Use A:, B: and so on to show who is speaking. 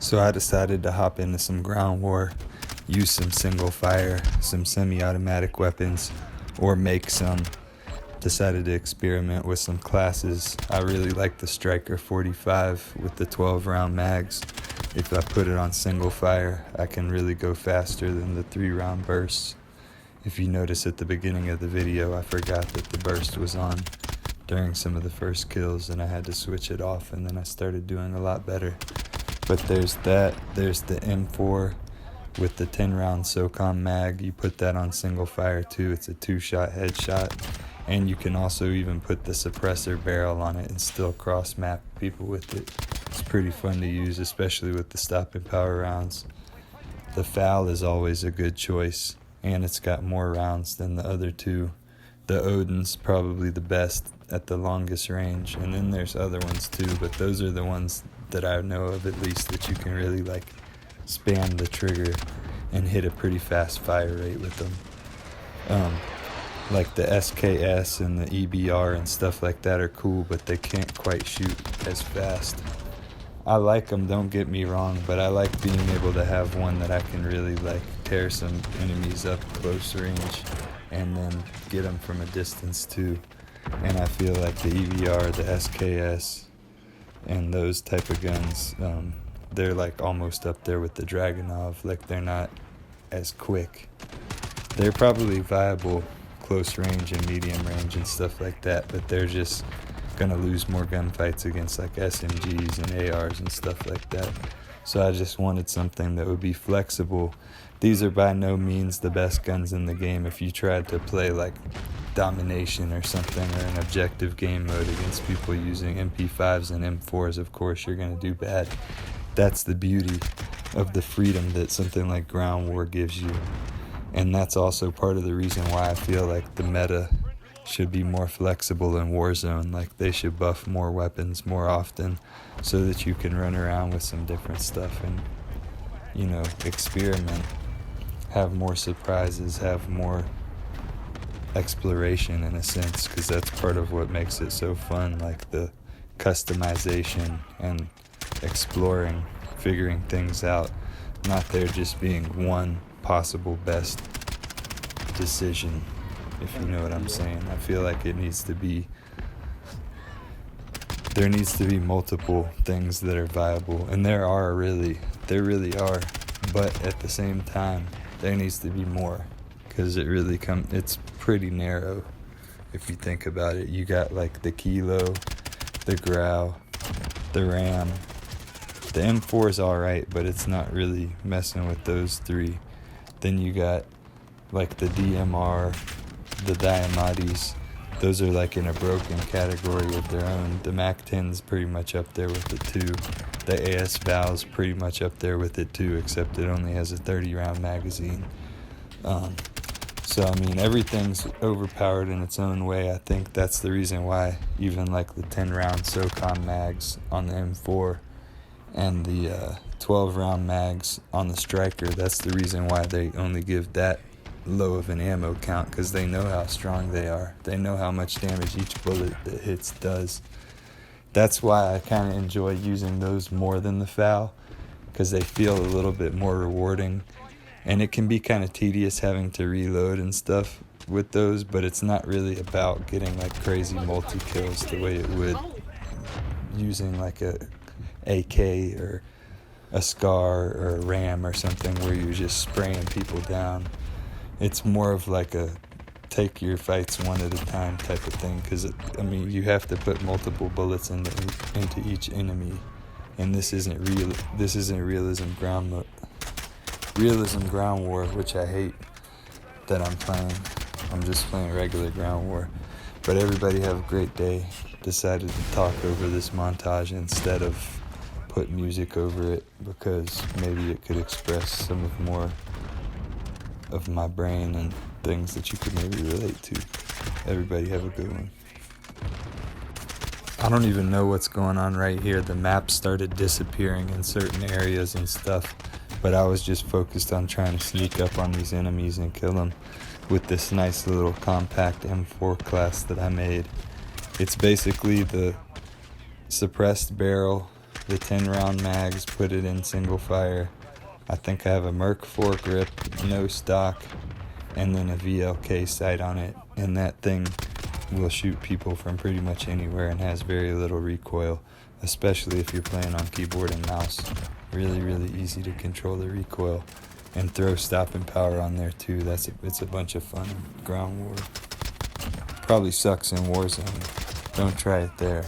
A: So I decided to hop into some ground war, use some single fire, some semi-automatic weapons, or make some. Decided to experiment with some classes. I really like the Striker 45 with the 12 round mags. If I put it on single fire, I can really go faster than the 3-round bursts. If you notice at the beginning of the video, I forgot that the burst was on during some of the first kills, and I had to switch it off, and then I started doing a lot better. But there's that. There's the M4 with the 10 round SOCOM mag. You put that on single fire too. It's a 2-shot headshot. And you can also even put the suppressor barrel on it and still cross map people with it. It's pretty fun to use, especially with the stop and power rounds. The FAL is always a good choice, and it's got more rounds than the other two. The Odin's probably the best at the longest range, and then there's other ones too, but those are the ones that I know of at least that you can really like spam the trigger and hit a pretty fast fire rate with them. Like the SKS and the EBR and stuff like that are cool, but they can't quite shoot as fast. I like them, don't get me wrong, but I like being able to have one that I can really like tear some enemies up close range and then get them from a distance too. And I feel like the EBR, the SKS, and those type of guns, they're like almost up there with the Dragunov. Like they're not as quick. They're probably viable close range and medium range and stuff like that, but they're just gonna lose more gunfights against like SMGs and ARs and stuff like that. So I just wanted something that would be flexible. These are by no means the best guns in the game. If you tried to play like domination or something, or an objective game mode against people using MP5s and M4s, of course you're gonna do bad. That's the beauty of the freedom that something like ground war gives you. And that's also part of the reason why I feel like the meta should be more flexible in Warzone. Like they should buff more weapons more often so that you can run around with some different stuff and, you know, experiment, have more surprises, have more exploration in a sense, because that's part of what makes it so fun, like the customization and exploring, figuring things out, not there just being one possible best decision, if you know what I'm saying. I feel like there needs to be multiple things that are viable, and there really are, but at the same time there needs to be more, because it's pretty narrow if you think about it. You got like the Kilo, the Grau, the Ram. The M4 is alright, but it's not really messing with those three. Then you got like the DMR, the Diamatis. Those are like in a broken category of their own. The MAC-10's pretty much up there with it too. The AS Val's pretty much up there with it too, except it only has a 30-round magazine. So I mean, everything's overpowered in its own way. I think that's the reason why even like the 10-round SOCOM mags on the M4 and the 12-round mags on the Striker, that's the reason why they only give that low of an ammo count, because they know how strong they are. They know how much damage each bullet that hits does. That's why I kind of enjoy using those more than the FAL, because they feel a little bit more rewarding. And it can be kind of tedious having to reload and stuff with those, but it's not really about getting like crazy multi-kills the way it would using like a AK or a SCAR or a RAM or something where you're just spraying people down. It's more of like a take your fights one at a time type of thing, because I mean, you have to put multiple bullets into each enemy, and this isn't realism ground war, which I hate that I'm playing. I'm just playing regular ground war. But everybody have a great day. Decided to talk over this montage instead of put music over it, because maybe it could express some more of my brain and things that you could maybe relate to. Everybody have a good one. I don't even know what's going on right here. The map started disappearing in certain areas and stuff, but I was just focused on trying to sneak up on these enemies and kill them with this nice little compact M4 class that I made. It's basically the suppressed barrel the 10 round mags, put it in single fire. I think I have a Merc foregrip, no stock, and then a VLK sight on it, and that thing will shoot people from pretty much anywhere and has very little recoil, especially if you're playing on keyboard and mouse. Really, really easy to control the recoil, and throw stopping power on there too. It's a bunch of fun in Ground War. Probably sucks in Warzone. Don't try it there.